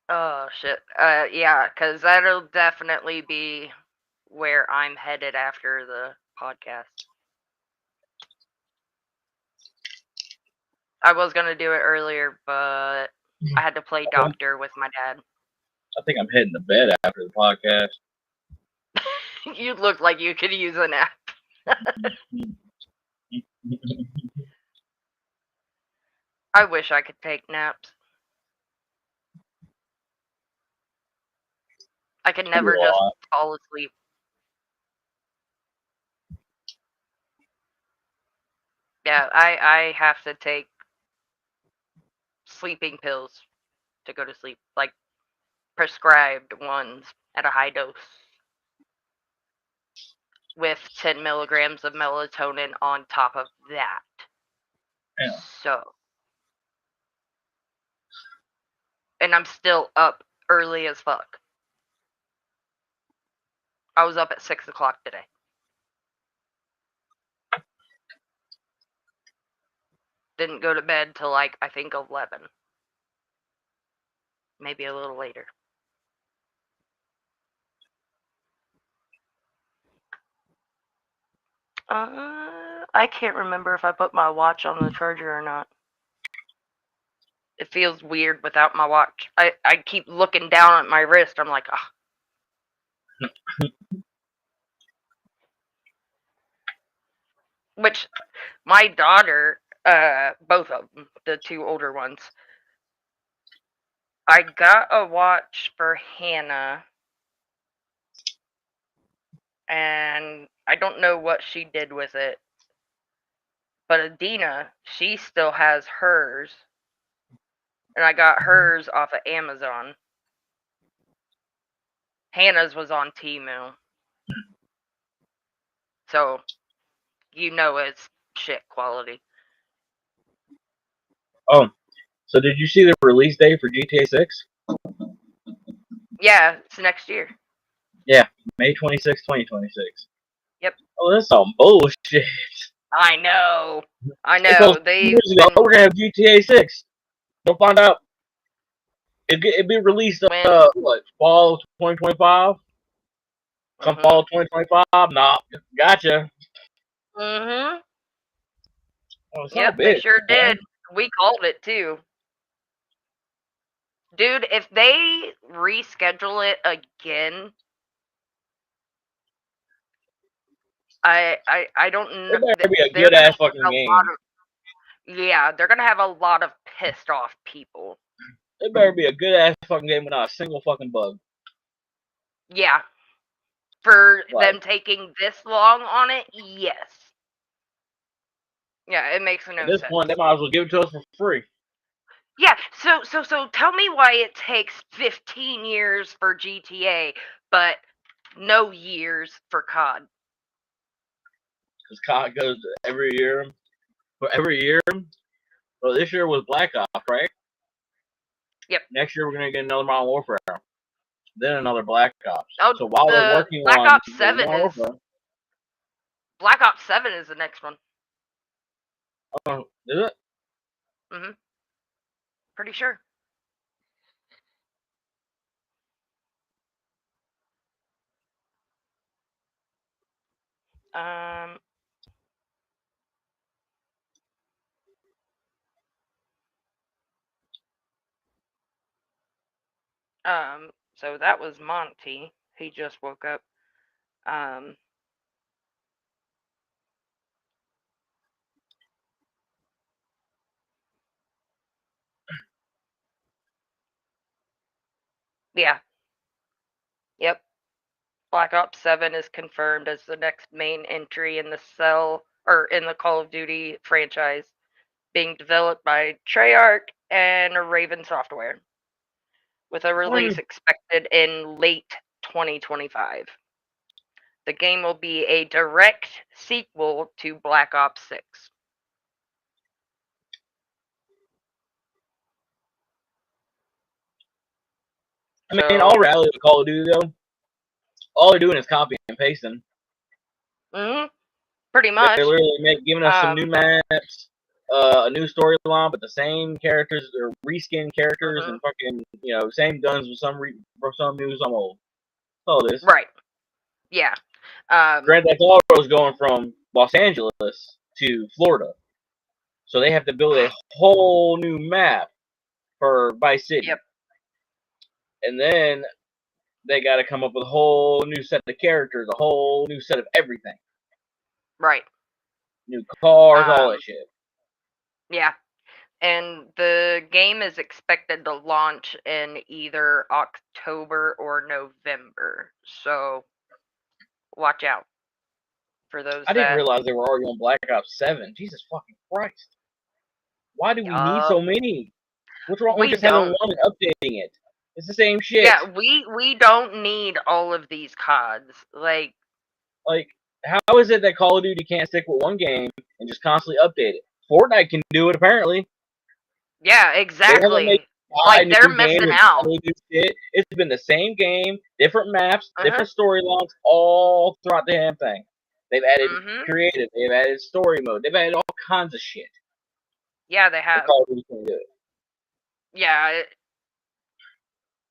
Speaker 1: Oh shit. Yeah, because that'll definitely be where I'm headed after the podcast. I was gonna do it earlier, but I had to play doctor with my dad.
Speaker 2: I think I'm heading to bed after the podcast.
Speaker 1: You look like you could use a nap. I wish I could take naps. I could never just fall asleep. Yeah, I have to take sleeping pills to go to sleep, like prescribed ones at a high dose with 10 milligrams of melatonin on top of that.
Speaker 2: Yeah.
Speaker 1: So, and I'm still up early as fuck. I was up at 6 o'clock today. Didn't go to bed till like, I think 11. Maybe a little later. I can't remember if I put my watch on the charger or not. It feels weird without my watch. I keep looking down at my wrist. I'm like, ah. Which, my daughter, both of them, the two older ones, I got a watch for Hannah, and I don't know what she did with it. But Adina, she still has hers, and I got hers off of Amazon. Hannah's was on Temu. So, you know it's shit quality.
Speaker 2: Oh, so did you see the release date for GTA 6?
Speaker 1: Yeah, it's next year.
Speaker 2: Yeah, May 26, 2026.
Speaker 1: Yep.
Speaker 2: Oh, that's some bullshit.
Speaker 1: I know. I
Speaker 2: They
Speaker 1: know.
Speaker 2: told
Speaker 1: They've
Speaker 2: years ago,
Speaker 1: been...
Speaker 2: we're gonna have GTA 6. Don't find out. It'd be released what, fall 2025? Come fall 2025? Nah, gotcha.
Speaker 1: Mm-hmm.
Speaker 2: Oh,
Speaker 1: Yep, they sure did. We called it too. Dude, if they reschedule it again, I don't know.
Speaker 2: It better be a good ass fucking game.
Speaker 1: Yeah, they're gonna have a lot of pissed off people.
Speaker 2: It better be a good ass fucking game without a single fucking bug.
Speaker 1: Yeah. For them taking this long on it, yes. Yeah, it makes no sense.
Speaker 2: At this point, they might as well give it to us for free.
Speaker 1: Yeah, so tell me why it takes 15 years for GTA, but no years for COD.
Speaker 2: Because COD goes every year. For every year. So this year was Black Ops, right?
Speaker 1: Yep.
Speaker 2: Next year we're gonna get another Modern Warfare. Then another Black Ops.
Speaker 1: Oh,
Speaker 2: so while they're working
Speaker 1: Black
Speaker 2: on
Speaker 1: Ops 7
Speaker 2: Modern
Speaker 1: is
Speaker 2: Warfare,
Speaker 1: Black Ops 7 is the next one.
Speaker 2: Oh, is it?
Speaker 1: Mm-hmm. Pretty sure. So that was Monty. He just woke up. Yeah. Yep. Black Ops 7 is confirmed as the next main entry in the in the Call of Duty franchise, being developed by Treyarch and Raven Software, with a release expected in late 2025. The game will be a direct sequel to Black Ops 6.
Speaker 2: I mean, in all reality with Call of Duty, though, all they're doing is copying and pasting.
Speaker 1: Pretty much.
Speaker 2: They're literally giving us some new maps, a new storyline, but the same characters or reskin characters and fucking same guns with some new, some old. That's all it is.
Speaker 1: Right. Yeah.
Speaker 2: Grand Theft Auto is going from Los Angeles to Florida, so they have to build a whole new map for Vice City.
Speaker 1: Yep.
Speaker 2: And then they got to come up with a whole new set of characters, a whole new set of everything.
Speaker 1: Right.
Speaker 2: New cars, all that shit.
Speaker 1: Yeah. And the game is expected to launch in either October or November. So watch out for those.
Speaker 2: I didn't realize they were already on Black Ops 7. Jesus fucking Christ. Why do we need so many? What's wrong with just having one and updating it? It's the same shit.
Speaker 1: Yeah, we don't need all of these CODs. Like,
Speaker 2: how is it that Call of Duty can't stick with one game and just constantly update it? Fortnite can do it, apparently.
Speaker 1: Yeah, exactly. Like, they're missing out.
Speaker 2: It's been the same game, different maps, different storylines, all throughout the damn thing. They've added creative, they've added story mode, they've added all kinds of shit.
Speaker 1: Yeah, they have.
Speaker 2: Call of Duty can do it.
Speaker 1: Yeah,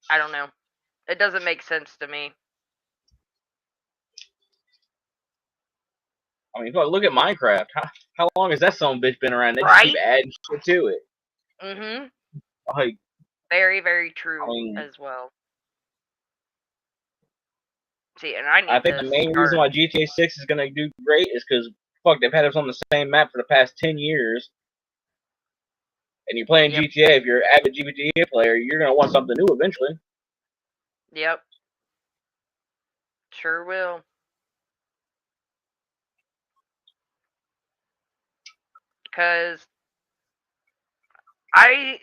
Speaker 1: I don't know. It doesn't make sense to me.
Speaker 2: I mean, look at Minecraft. How long has that son of a bitch been around? They just keep adding shit to it. Like,
Speaker 1: very, very true as well. See, and I
Speaker 2: think the main reason why GTA 6 is gonna do great is because they've had us on the same map for the past 10 years. And you're playing GTA, if you're an avid GTA player, you're gonna want something new eventually.
Speaker 1: Yep. Sure will. Because I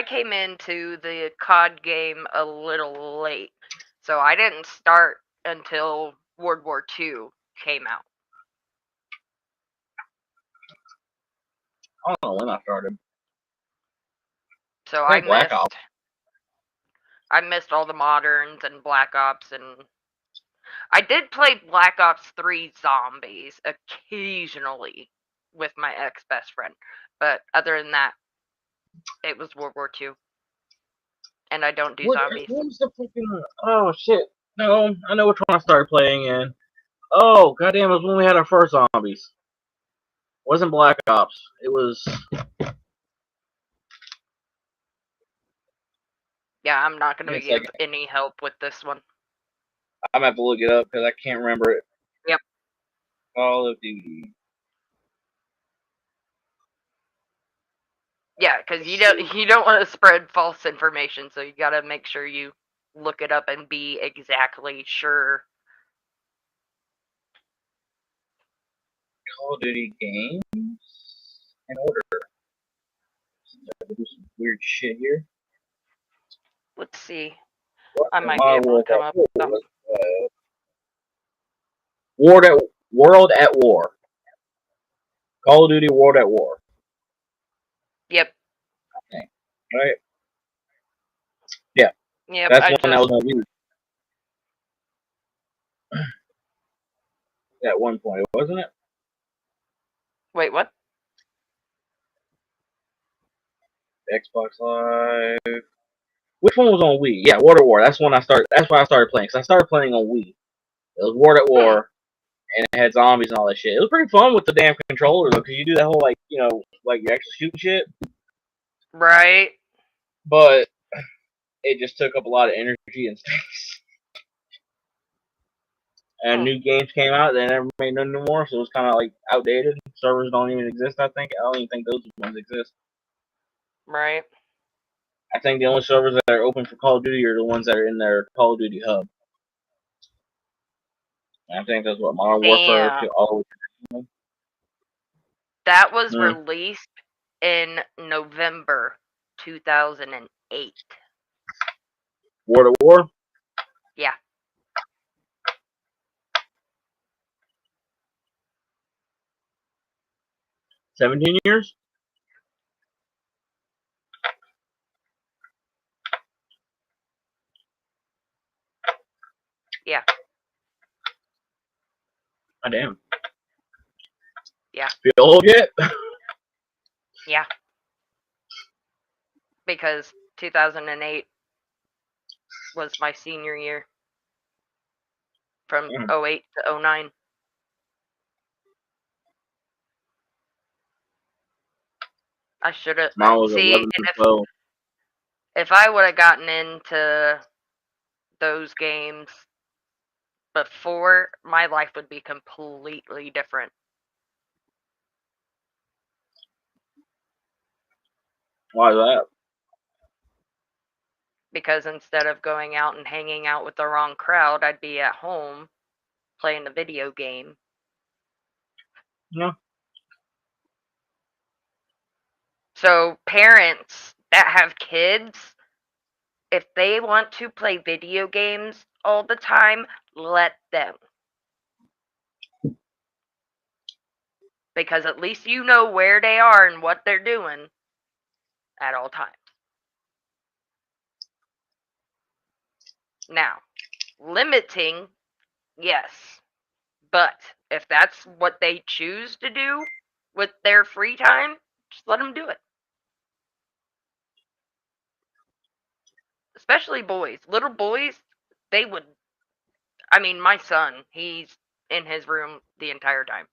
Speaker 1: came into the COD game a little late, so I didn't start until World War II came out.
Speaker 2: I don't know when I started.
Speaker 1: So I missed all the moderns and Black Ops, and I did play Black Ops 3 Zombies occasionally with my ex-best friend, but other than that, it was World War II. And I don't do zombies.
Speaker 2: What was the fucking... Oh, shit. No, I know which one I started playing in. Oh, goddamn, it was when we had our first zombies. It wasn't Black Ops. It was...
Speaker 1: Yeah, I'm not going to give any help with this one.
Speaker 2: I'm going to have to look it up because I can't remember it.
Speaker 1: Yep.
Speaker 2: Call of Duty.
Speaker 1: Yeah, because you don't want to spread false information, so you got to make sure you look it up and be exactly sure.
Speaker 2: Call of Duty games in order. Do some weird shit here.
Speaker 1: Let's see. I might be able to come up with something.
Speaker 2: World at War. Call of Duty World at War.
Speaker 1: Yep.
Speaker 2: Okay. Right. Yeah.
Speaker 1: Yep.
Speaker 2: That's one that was on YouTube. At one point, wasn't it?
Speaker 1: Wait, what?
Speaker 2: Xbox Live. Which one was on Wii? Yeah, World at War. That's when I started. That's why I started playing. Because I started playing on Wii. It was World at War, and it had zombies and all that shit. It was pretty fun with the damn controller though, because you do that whole like you actually shoot shit.
Speaker 1: Right.
Speaker 2: But it just took up a lot of energy and space. And new games came out, they never made none more, so it was kind of like outdated. Servers don't even exist, I think. I don't even think those ones exist.
Speaker 1: Right.
Speaker 2: I think the only servers that are open for Call of Duty are the ones that are in their Call of Duty hub. And I think that's what Modern Warfare all.
Speaker 1: That was released in November 2008.
Speaker 2: World at War?
Speaker 1: Yeah.
Speaker 2: 17 years?
Speaker 1: Yeah.
Speaker 2: God damn.
Speaker 1: Yeah.
Speaker 2: Feel old yet?
Speaker 1: Yeah. Because 2008 was my senior year. From 08 to 09. I should have.
Speaker 2: Mine was
Speaker 1: See,
Speaker 2: 11
Speaker 1: and
Speaker 2: to 12.
Speaker 1: if I would have gotten into those games before, my life would be completely different.
Speaker 2: Why is that?
Speaker 1: Because instead of going out and hanging out with the wrong crowd, I'd be at home playing a video game.
Speaker 2: Yeah.
Speaker 1: So parents that have kids, if they want to play video games all the time, let them. Because at least you know where they are and what they're doing at all times. Now, limiting, yes. But if that's what they choose to do with their free time, just let them do it. Especially boys. Little boys, they would. I mean, my son, he's in his room the entire time.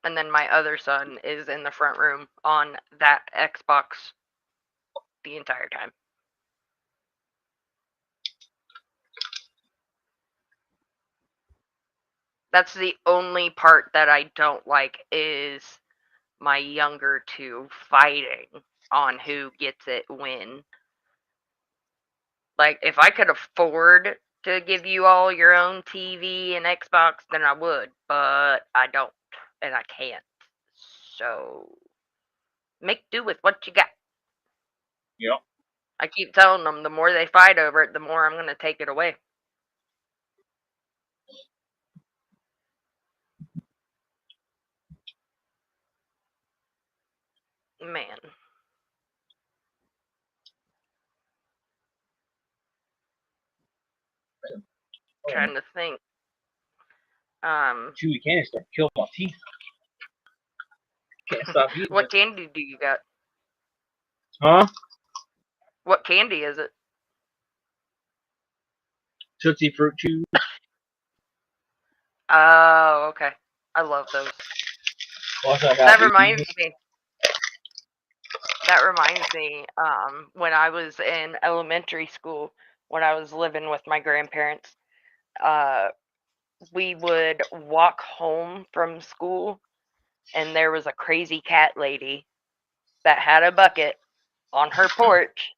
Speaker 1: And then my other son is in the front room on that Xbox the entire time. That's the only part that I don't like is my younger two fighting on who gets it when. Like, if I could afford to give you all your own TV and Xbox, then I would, but I don't, and I can't. So, make do with what you got.
Speaker 2: Yep.
Speaker 1: I keep telling them the more they fight over it, the more I'm going to take it away. Man. Trying to think.
Speaker 2: Chewy candy stuff killed my teeth. Can't stop eating
Speaker 1: What
Speaker 2: it.
Speaker 1: candy do you got?
Speaker 2: Huh?
Speaker 1: What candy is it?
Speaker 2: Tootsie Fruit Chews.
Speaker 1: Oh, okay. I love those.
Speaker 2: Plus I got
Speaker 1: That
Speaker 2: these.
Speaker 1: reminds me. That reminds me. When I was in elementary school, when I was living with my grandparents, we would walk home from school, and there was a crazy cat lady that had a bucket on her porch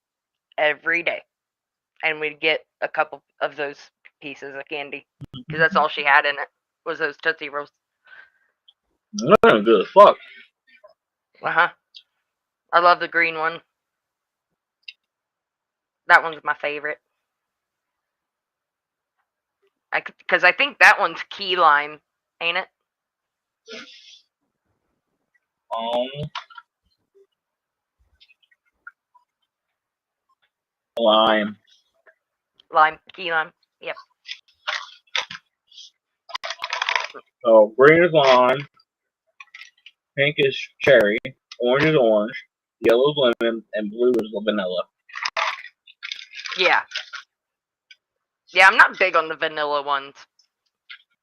Speaker 1: every day, and we'd get a couple of those pieces of candy because that's all she had in it was those Tootsie Rolls.
Speaker 2: That's good as fuck.
Speaker 1: Uh-huh. I love the green one. That one's my favorite. Because I think that one's key lime, ain't it?
Speaker 2: Lime.
Speaker 1: Lime, key lime. Yep.
Speaker 2: So green is lime, pink is cherry, orange is orange, yellow is lemon, and blue is vanilla.
Speaker 1: Yeah. Yeah, I'm not big on the vanilla ones.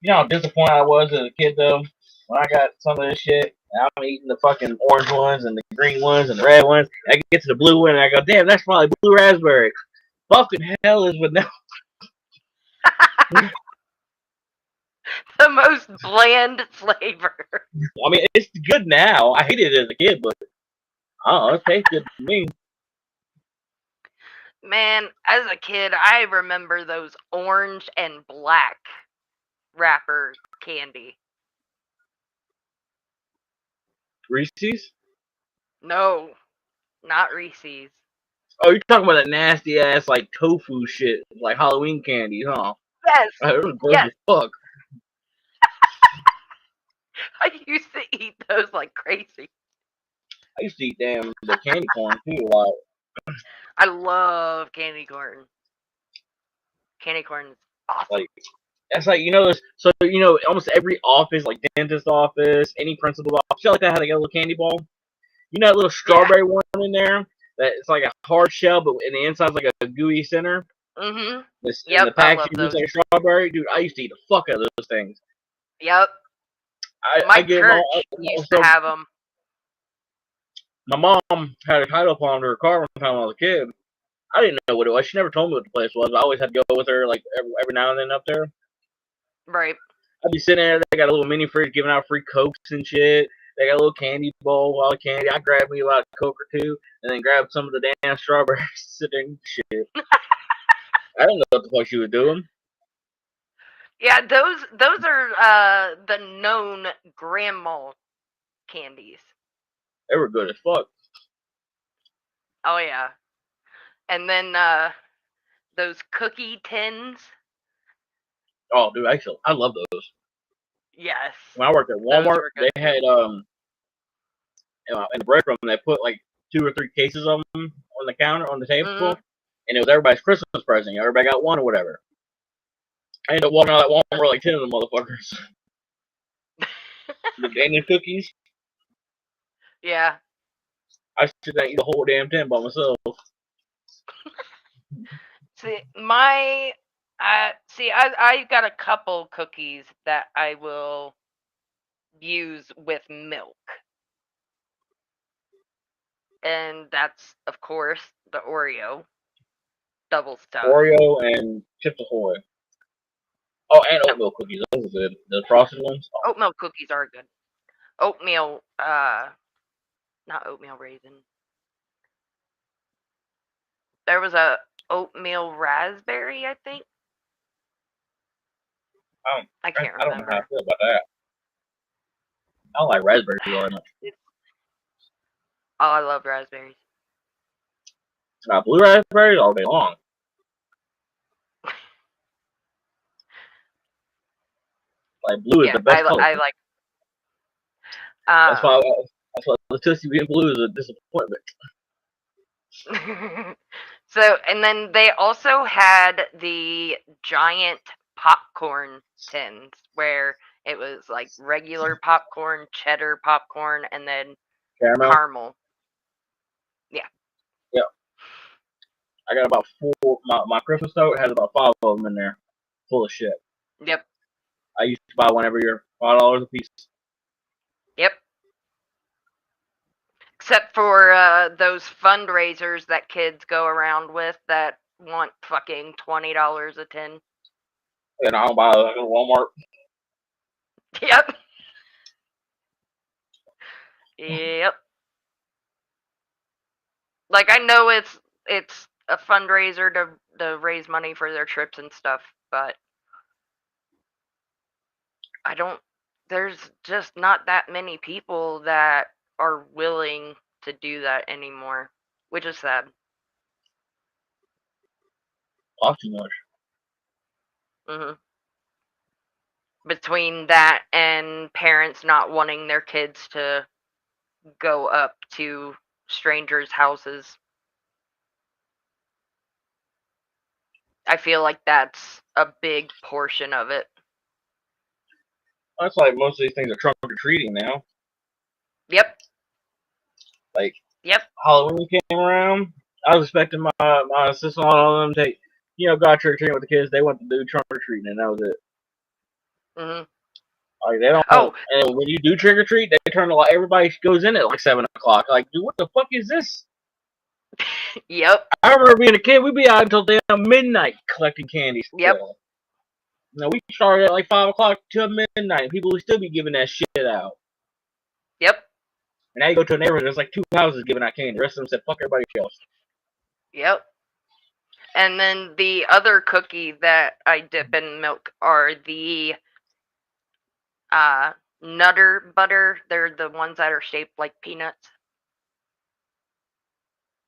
Speaker 2: You know how disappointed I was as a kid though when I got some of this shit. And I'm eating the fucking orange ones and the green ones and the red ones. I get to the blue one and I go, damn, that's probably blue raspberry. Fucking hell is vanilla.
Speaker 1: The most bland flavor.
Speaker 2: I mean, it's good now. I hated it as a kid, but I don't know, it tastes good to me.
Speaker 1: Man, as a kid, I remember those orange and black wrapper candy.
Speaker 2: Reese's?
Speaker 1: No, not Reese's.
Speaker 2: Oh, you're talking about that nasty ass like tofu shit, like Halloween candy, huh?
Speaker 1: Yes,
Speaker 2: It was gross
Speaker 1: yes.
Speaker 2: as fuck.
Speaker 1: I used to eat those like crazy.
Speaker 2: I used to eat the candy corn too a lot.
Speaker 1: I love candy corn. Candy corn is awesome.
Speaker 2: Like that's like so almost every office, like dentist office, any principal's office, feel like that had like a little candy ball. You know that little strawberry one in there that it's like a hard shell, but in the inside's like a gooey center.
Speaker 1: Mhm.
Speaker 2: In the
Speaker 1: Yep, I love
Speaker 2: packaging looks
Speaker 1: those.
Speaker 2: like strawberry, dude. I used to eat the fuck out of those things.
Speaker 1: Yep.
Speaker 2: I
Speaker 1: My
Speaker 2: give them all.
Speaker 1: church used to
Speaker 2: So
Speaker 1: have them.
Speaker 2: my mom had a title upon her car one time when I was a kid. I didn't know what it was. She never told me what the place was. I always had to go with her like every now and then up there.
Speaker 1: Right.
Speaker 2: I'd be sitting there. They got a little mini fridge giving out free Cokes and shit. They got a little candy bowl, all candy. I grabbed me a lot of Coke or two, and then grabbed some of the damn strawberries. Sitting shit. I didn't know what the fuck she was doing.
Speaker 1: Yeah, those are the known grandma candies.
Speaker 2: They were good as fuck.
Speaker 1: Oh yeah. And then those cookie tins.
Speaker 2: Oh, dude, I love those.
Speaker 1: Yes.
Speaker 2: When I worked at
Speaker 1: Those
Speaker 2: Walmart,
Speaker 1: were
Speaker 2: they
Speaker 1: good too.
Speaker 2: had in the break room they put like 2 or 3 cases of them on the counter on the table,
Speaker 1: Mhm.
Speaker 2: and it was everybody's Christmas present. Everybody got one or whatever. I ended up walking out that Walmart with like 10 of them motherfuckers. The Danish cookies.
Speaker 1: Yeah.
Speaker 2: I should eat the whole damn tin by myself.
Speaker 1: See, I got a couple cookies that I will use with milk. And that's of course the Oreo double stuff.
Speaker 2: Oreo and Chips Ahoy. Oh, and
Speaker 1: No,
Speaker 2: oatmeal cookies. Those are good. The frosted ones. Oh,
Speaker 1: oatmeal cookies are good. Oatmeal, not oatmeal raisin. There was a oatmeal raspberry, I think. I can't
Speaker 2: I don't know how I
Speaker 1: remember.
Speaker 2: feel about that. I don't like raspberries very much.
Speaker 1: Oh, I love raspberries.
Speaker 2: Blue raspberries all day long. Like blue is
Speaker 1: Yeah,
Speaker 2: the best color.
Speaker 1: I like.
Speaker 2: That's why the Tootsie being blue is a disappointment.
Speaker 1: So, and then they also had the giant popcorn tins where it was like regular popcorn, cheddar popcorn, and then
Speaker 2: Caramel.
Speaker 1: caramel. Yeah.
Speaker 2: Yeah. I got about 4. My Christmas tote has about 5 of them in there, full of shit.
Speaker 1: Yep.
Speaker 2: I used to buy one every year, $5 a piece.
Speaker 1: Yep. Except for those fundraisers that kids go around with that want fucking $20 a tin.
Speaker 2: And I don't buy those at Walmart.
Speaker 1: Yep. Yep. Like I know it's a fundraiser to raise money for their trips and stuff, but I don't there's just not that many people that are willing to do that anymore, which is sad.
Speaker 2: Cost too much.
Speaker 1: Mhm. Between that and parents not wanting their kids to go up to strangers' houses. I feel like that's a big portion of it.
Speaker 2: That's like most of these things are trunk or treating now.
Speaker 1: Yep.
Speaker 2: Like
Speaker 1: Yep.
Speaker 2: Halloween came around, I was expecting my sister-in-law and them to, go out trick or treating with the kids. They went to do trunk or treating, and that was it.
Speaker 1: Mhm.
Speaker 2: Like they don't.
Speaker 1: Oh.
Speaker 2: And when you do trick or treat, they turn the light. Everybody goes in at like 7 o'clock. Like, dude, what the fuck is this?
Speaker 1: Yep.
Speaker 2: I remember being a kid. We'd be out until damn midnight collecting candy. Still.
Speaker 1: Yep.
Speaker 2: We started at like 5 o'clock till midnight. People would still be giving that shit out.
Speaker 1: Yep.
Speaker 2: And now you go to a neighborhood, there's like 2 houses giving out candy. The rest of them said, fuck everybody else.
Speaker 1: Yep. And then the other cookie that I dip in milk are the Nutter Butter. They're the ones that are shaped like peanuts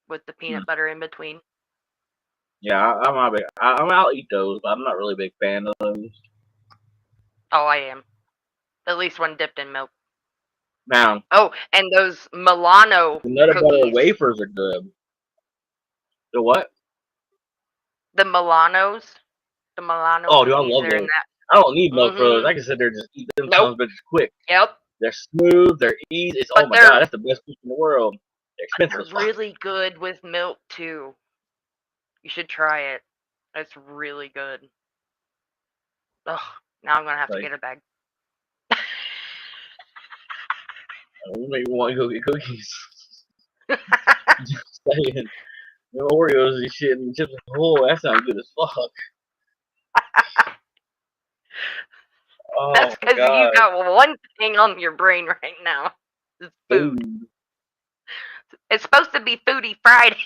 Speaker 1: with the peanut butter in between.
Speaker 2: Yeah, I'm not big. I'll eat those, but I'm not really a big fan of those.
Speaker 1: Oh, I am. At least when dipped in milk.
Speaker 2: Now,
Speaker 1: Oh, and those Milano
Speaker 2: the Nutter Butter
Speaker 1: cookies.
Speaker 2: wafers are good. The what?
Speaker 1: The Milanos. The Milano
Speaker 2: Oh, dude, I
Speaker 1: cookies
Speaker 2: love
Speaker 1: are in
Speaker 2: those.
Speaker 1: that.
Speaker 2: I don't need milk for those.
Speaker 1: Mm-hmm.
Speaker 2: I can sit there and just eat them
Speaker 1: Nope.
Speaker 2: sons bitches quick.
Speaker 1: Yep.
Speaker 2: They're smooth. They're easy. It's, oh
Speaker 1: But
Speaker 2: my god, that's the best food in the world. They're expensive
Speaker 1: they're
Speaker 2: as fuck.
Speaker 1: really good with milk too. You should try it. It's really good. Ugh. Now I'm gonna have to
Speaker 2: Like,
Speaker 1: get a bag.
Speaker 2: you make me want to go get cookies. Just saying. The Oreos and shit and chips. Oh, that sounds good as fuck. Oh
Speaker 1: That's
Speaker 2: my
Speaker 1: because you
Speaker 2: god.
Speaker 1: got one thing on your brain right now. It's food.
Speaker 2: Food.
Speaker 1: It's supposed to be Foodie Friday.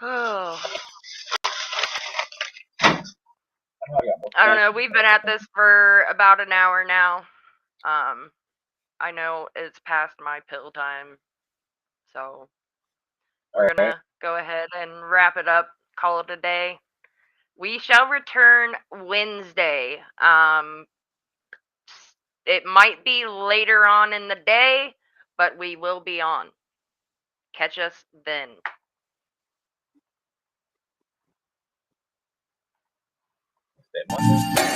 Speaker 1: Oh. I don't know. We've been at this for about an hour now. I know it's past my pill time, so we're gonna go ahead and wrap it up. Call it a day. We shall return Wednesday. It might be later on in the day, but we will be on. Catch us then.
Speaker 2: That much.